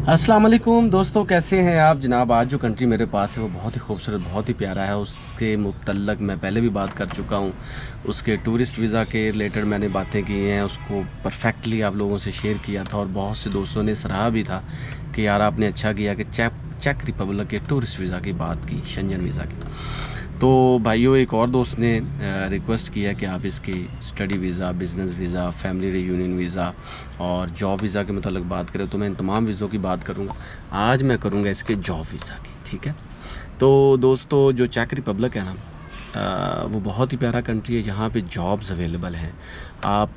अस्सलाम वालेकुम दोस्तों, कैसे हैं आप जनाब। आज जो कंट्री मेरे पास है वो बहुत ही खूबसूरत, बहुत ही प्यारा है। उसके मुतल्लक मैं पहले भी बात कर चुका हूँ। उसके टूरिस्ट वीज़ा के रिलेटेड मैंने बातें की हैं, उसको परफेक्टली आप लोगों से शेयर किया था और बहुत से दोस्तों ने सराहा भी था कि यार आपने अच्छा किया कि चेक रिपब्लिक के टूरिस्ट वीज़ा की बात की, शेंजन वीज़ा की। तो भाइयों, एक और दोस्त ने रिक्वेस्ट किया कि आप इसकी study visa, business visa, family reunion visa और जॉब वीज़ा के मतलब बात करें, तो मैं इन तमाम वीज़ों की बात करूँगा। आज मैं करूँगा इसके जॉब वीज़ा की, ठीक है। तो दोस्तों, जो चेक रिपब्लिक है ना, वो बहुत ही प्यारा कंट्री है। यहाँ पे जॉब्स अवेलेबल हैं। आप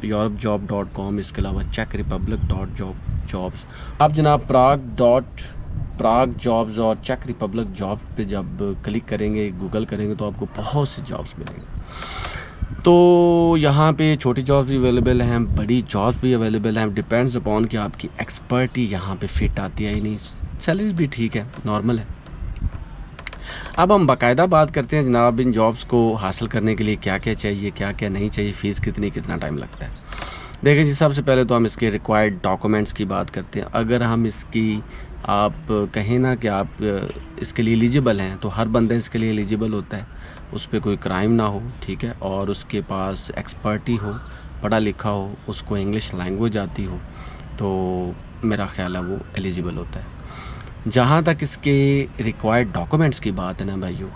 यूरोप.com, इसके अलावा czechrepublic.jobs, आप जनाब प्राग जॉब्स और चेक रिपब्लिक जॉब्स पे जब क्लिक करेंगे, गूगल करेंगे, तो आपको बहुत से जॉब्स मिलेंगे। तो यहाँ पे छोटी जॉब्स भी अवेलेबल हैं, बड़ी जॉब्स भी अवेलेबल हैं। डिपेंड्स अपॉन कि आपकी एक्सपर्टी यहाँ पे फिट आती है या नहीं। सैलरीज भी ठीक है, नॉर्मल है। अब हम बाकायदा बात करते हैं जनाब इन जॉब्स को हासिल करने के लिए क्या क्या चाहिए, क्या क्या नहीं चाहिए, फ़ीस कितनी, कितना टाइम लगता है। देखिए जी, सबसे पहले तो हम इसके रिक्वायर्ड डॉक्यूमेंट्स की बात करते हैं। अगर हम इसकी आप कहें ना कि आप इसके लिए एलिजिबल हैं, तो हर बंदा इसके लिए एलिजिबल होता है। उस पर कोई क्राइम ना हो, ठीक है, और उसके पास एक्सपर्टी हो, पढ़ा लिखा हो, उसको इंग्लिश लैंग्वेज आती हो, तो मेरा ख़्याल है वो एलिजिबल होता है। जहाँ तक इसके रिक्वायर्ड डॉक्यूमेंट्स की बात है ना भाइयों,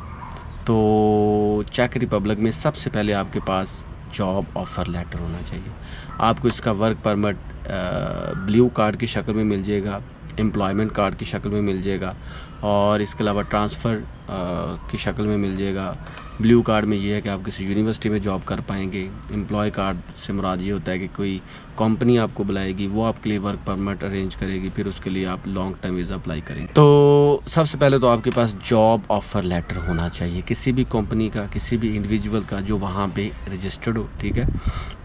तो चेक रिपब्लिक में सबसे पहले आपके पास जॉब ऑफ़र लेटर होना चाहिए। आपको इसका वर्क परमिट ब्लू कार्ड की शक्ल में मिल जाएगा, एम्प्लॉयमेंट कार्ड की शक्ल में मिल जाएगा, और इसके अलावा ट्रांसफ़र की शक्ल में मिल जाएगा। ब्लू कार्ड में ये है कि आप किसी यूनिवर्सिटी में जॉब कर पाएंगे। एम्प्लॉय कार्ड से मुराद ये होता है कि कोई कंपनी आपको बुलाएगी, वो आपके लिए वर्क परमिट अरेंज करेगी, फिर उसके लिए आप लॉन्ग टर्म वीज़ा अप्लाई करेंगे। तो सबसे पहले तो आपके पास जॉब ऑफ़र लेटर होना चाहिए, किसी भी कंपनी का, किसी भी इंडिविजुअल का जो वहाँ पे रजिस्टर्ड हो, ठीक है।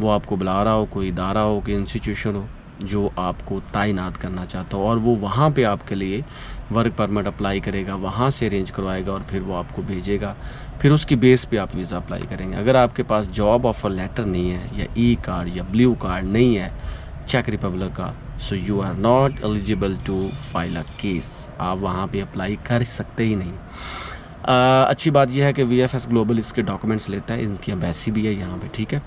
वो आपको बुला रहा हो, कोई इदारा हो, कोई इंस्टीट्यूशन हो जो आपको तैनात करना चाहता हो, और वो वहाँ पे आपके लिए वर्क परमिट अप्लाई करेगा, वहाँ से अरेंज करवाएगा और फिर वो आपको भेजेगा। फिर उसकी बेस पे आप वीज़ा अप्लाई करेंगे। अगर आपके पास जॉब ऑफ़र लेटर नहीं है, या ई कार्ड या ब्लू कार्ड नहीं है चेक रिपब्लिक का, so you are not eligible to file a case. आप वहाँ पे अप्लाई कर सकते ही नहीं। अच्छी बात यह है कि VFS ग्लोबल इसके डॉक्यूमेंट्स लेता है, इनकी एम्बेसी भी है यहाँ पे, ठीक है।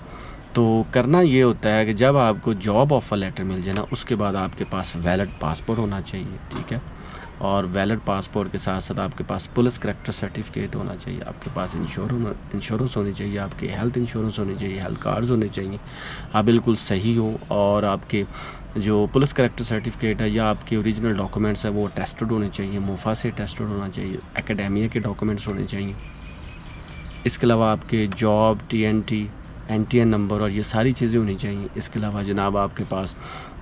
तो करना ये होता है कि जब आपको जॉब ऑफ़र लेटर मिल जाए ना, उसके बाद आपके पास वैलिड पासपोर्ट होना चाहिए, ठीक है। और वैलिड पासपोर्ट के साथ साथ आपके पास पुलिस करैक्टर सर्टिफिकेट होना चाहिए, आपके पास इंश्योरेंस होनी चाहिए, आपकी हेल्थ इंश्योरेंस होनी चाहिए, हेल्थ कार्ड्स होने चाहिए, आप बिल्कुल सही हो, और आपके जो पुलिस करैक्टर सर्टिफिकेट है या आपके ओरिजिनल डॉक्यूमेंट्स है वो टेस्टेड होने चाहिए, मोफा से टेस्टेड होना चाहिए, एकेडेमिया के डॉक्यूमेंट्स होने चाहिए। इसके अलावा आपके जॉब TNT NTN नंबर और ये सारी चीज़ें होनी चाहिए। इसके अलावा जनाब आपके पास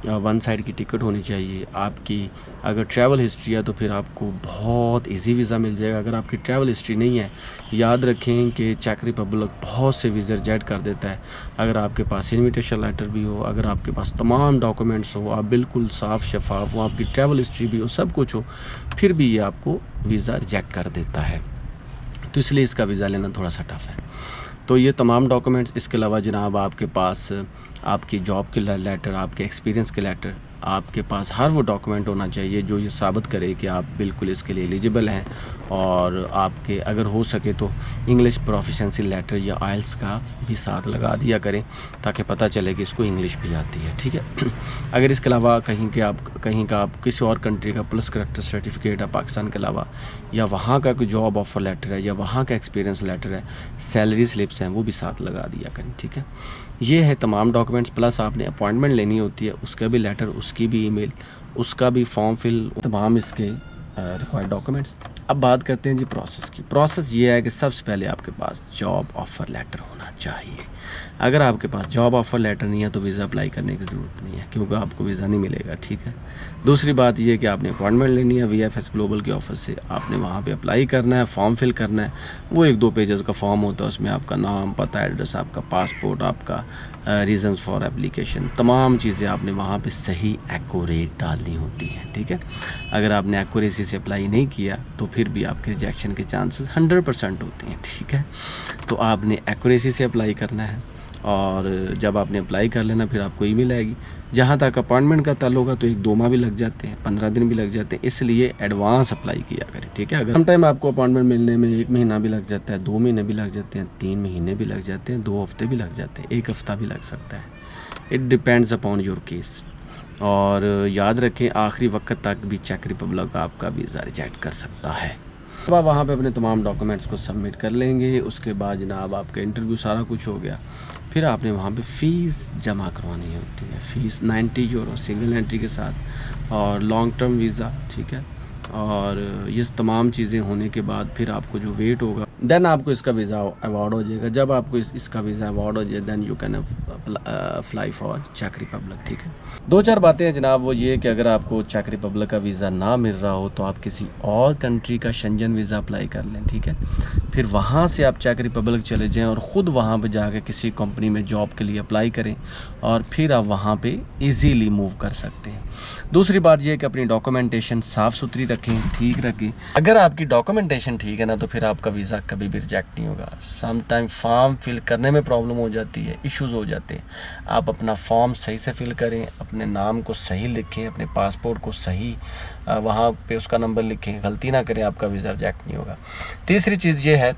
1 साइड की टिकट होनी चाहिए। आपकी अगर ट्रैवल हिस्ट्री है तो फिर आपको बहुत इजी वीज़ा मिल जाएगा। अगर आपकी ट्रैवल हिस्ट्री नहीं है, याद रखें कि चेक रिपब्लिक बहुत से वीज़ा रिजेक्ट कर देता है। अगर आपके पास इन्विटेशन लेटर भी हो, अगर आपके पास तमाम डॉक्यूमेंट्स हो, आप बिल्कुल साफ़ शफाफ हो, आपकी ट्रैवल हिस्ट्री भी हो, सब कुछ हो, फिर भी ये आपको वीज़ा रिजेक्ट कर देता है। तो इसलिए इसका वीज़ा लेना थोड़ा सा टफ है। तो ये तमाम डॉक्यूमेंट्स, इसके अलावा जनाब आपके पास आपकी जॉब के लेटर, आपके एक्सपीरियंस के लेटर, आपके पास हर वो डॉक्यूमेंट होना चाहिए जो ये साबित करे कि आप बिल्कुल इसके लिए एलिजिबल हैं। और आपके अगर हो सके तो इंग्लिश प्रोफिशेंसी लेटर या IELTS का भी साथ लगा दिया करें, ताकि पता चले कि इसको इंग्लिश भी आती है, ठीक है। अगर इसके अलावा कहीं का आप किसी और कंट्री का पुलिस करैक्टर सर्टिफिकेट है पाकिस्तान के अलावा, या वहाँ का कोई जॉब ऑफ़र लेटर है, या वहाँ का एक्सपीरियंस लेटर है, सैलरी स्लिप्स हैं, वो भी साथ लगा दिया करें, ठीक है। ये है तमाम डॉक्यूमेंट्स। प्लस आपने अपॉइंटमेंट लेनी होती है, उसका भी लेटर, उसकी भी ईमेल, उसका भी फॉर्म फिल, तमाम इसके रिक्वायर्ड डॉक्यूमेंट्स। अब बात करते हैं जी प्रोसेस की। प्रोसेस ये है कि सबसे पहले आपके पास जॉब ऑफ़र लेटर होना चाहिए। अगर आपके पास जॉब ऑफ़र लेटर नहीं है तो वीज़ा अप्लाई करने की ज़रूरत नहीं है, क्योंकि आपको वीज़ा नहीं मिलेगा, ठीक है। दूसरी बात ये है कि आपने अपॉइंटमेंट लेनी है VFS ग्लोबल के ऑफ़र से, आपने वहाँ पे अप्लाई करना है, फॉर्म फिल करना है। वो 1-2 पेजेस का फॉर्म होता है, उसमें आपका नाम, पता, एड्रेस, आपका पासपोर्ट, आपका रीज़न्स फॉर एप्लीकेशन, तमाम चीज़ें आपने वहाँ पे सही एक्यूरेट डालनी होती हैं, ठीक है। अगर आपने एक्यूरेसी से अप्लाई नहीं किया तो फिर भी आपके रिजेक्शन के चांसेस 100% होते हैं, ठीक है। तो आपने एक्यूरेसी से अप्लाई करना है, और जब आपने अप्लाई कर लेना फिर आपको ईमेल आएगी। जहाँ तक अपॉइंटमेंट का ताल्लुक है तो 1-2 माह भी लग जाते हैं, 15 दिन भी लग जाते हैं, इसलिए एडवांस अप्लाई किया करें, ठीक है। अगर सम टाइम आपको अपॉइंटमेंट मिलने में 1 महीना भी लग जाता है, 2 महीने भी लग जाते हैं, 3 महीने भी लग जाते हैं, 2 हफ्ते भी लग जाते हैं, 1 हफ्ता भी लग सकता है। It depends upon your case. और याद रखें आखिरी वक्त तक भी चेक रिपब्लिक आपका वीज़ा रिजेक्ट कर सकता है। अब आप वहाँ पे अपने तमाम डॉक्यूमेंट्स को सबमिट कर लेंगे। उसके बाद जनाब आपका इंटरव्यू सारा कुछ हो गया, फिर आपने वहाँ पे फ़ीस जमा करवानी होती है। फ़ीस 90 यूरो सिंगल एंट्री के साथ और लॉन्ग टर्म वीज़ा, ठीक है। और ये तमाम चीज़ें होने के बाद फिर आपको जो वेट होगा, देन आपको इसका वीज़ा अवार्ड हो जाएगा। जब आपको इसका वीज़ा अवार्ड हो जाए then you can apply for चेक रिपब्लिक, ठीक है। 2-4 बातें हैं जनाब, वो ये कि अगर आपको चेक रिपब्लिक का वीज़ा ना मिल रहा हो तो आप किसी और कंट्री का शेंजन वीज़ा अप्लाई कर लें, ठीक है। फिर वहाँ से आप चेक रिपब्लिक चले जाएं और ख़ुद वहाँ पे जाकर किसी कंपनी में जॉब के लिए अप्लाई करें और फिर आप वहाँ पे इजीली मूव कर सकते हैं। दूसरी बात यह है कि अपनी डॉक्यूमेंटेशन साफ़ सुथरी रखें, ठीक रखें। अगर आपकी डॉक्यूमेंटेशन ठीक है ना तो फिर आपका वीज़ा कभी भी रिजेक्ट नहीं होगा। सम टाइम फॉर्म फिल करने में प्रॉब्लम हो जाती है, इश्यूज़ हो जाते हैं। आप अपना फॉर्म सही से फिल करें, अपने नाम को सही लिखें, अपने पासपोर्ट को सही वहाँ पे उसका नंबर लिखें, गलती ना करें, आपका वीज़ा रिजेक्ट नहीं होगा। तीसरी चीज़ ये है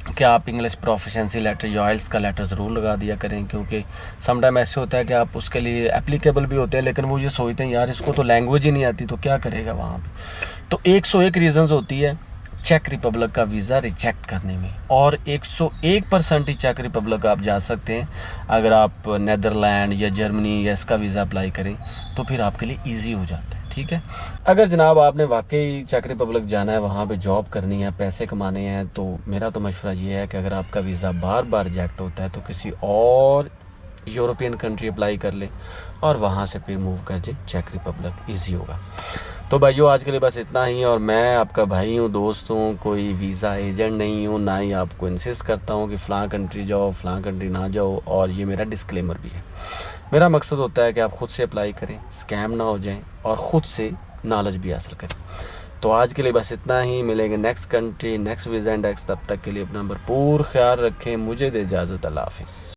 कि आप इंग्लिश प्रोफिशिएंसी लेटर या आइल्स का लेटर ज़रूर लगा दिया करें, क्योंकि सम टाइम ऐसे होता है कि आप उसके लिए एप्लीकेबल भी होते हैं लेकिन वो ये सोचते हैं यार इसको तो लैंग्वेज ही नहीं आती तो क्या करेगा वहाँ पे। तो 101 रीज़न्स होती है चेक रिपब्लिक का वीज़ा रिजेक्ट करने में, और 101% ही चेक रिपब्लिक आप जा सकते हैं। अगर आप नीदरलैंड या जर्मनी या इसका वीज़ा अप्लाई करें तो फिर आपके लिए ईजी हो जाता है, ठीक है। अगर जनाब आपने वाकई चेक रिपब्लिक जाना है, वहाँ पे जॉब करनी है, पैसे कमाने हैं, तो मेरा तो मशवरा ये है कि अगर आपका वीज़ा बार बार रिजेक्ट होता है तो किसी और यूरोपियन कंट्री अप्लाई कर ले और वहाँ से फिर मूव कर जाए, चेक रिपब्लिक ईजी होगा। तो भाइयों आज के लिए बस इतना ही, और मैं आपका भाई हूँ, दोस्त हूँ, कोई वीज़ा एजेंट नहीं हूँ, ना ही आपको इंसिस्ट करता हूँ कि फ़लाँ कंट्री जाओ फ़लाँ कंट्री ना जाओ, और ये मेरा डिस्क्लेमर भी है। मेरा मकसद होता है कि आप ख़ुद से अप्लाई करें, स्कैम ना हो जाएं और ख़ुद से नॉलेज भी हासिल करें। तो आज के लिए बस इतना ही, मिलेंगे next country next visa index. तब तक के लिए अपना भरपूर ख्याल रखें। मुझे दे इजाज़त, अल्लाह हाफ़िज़।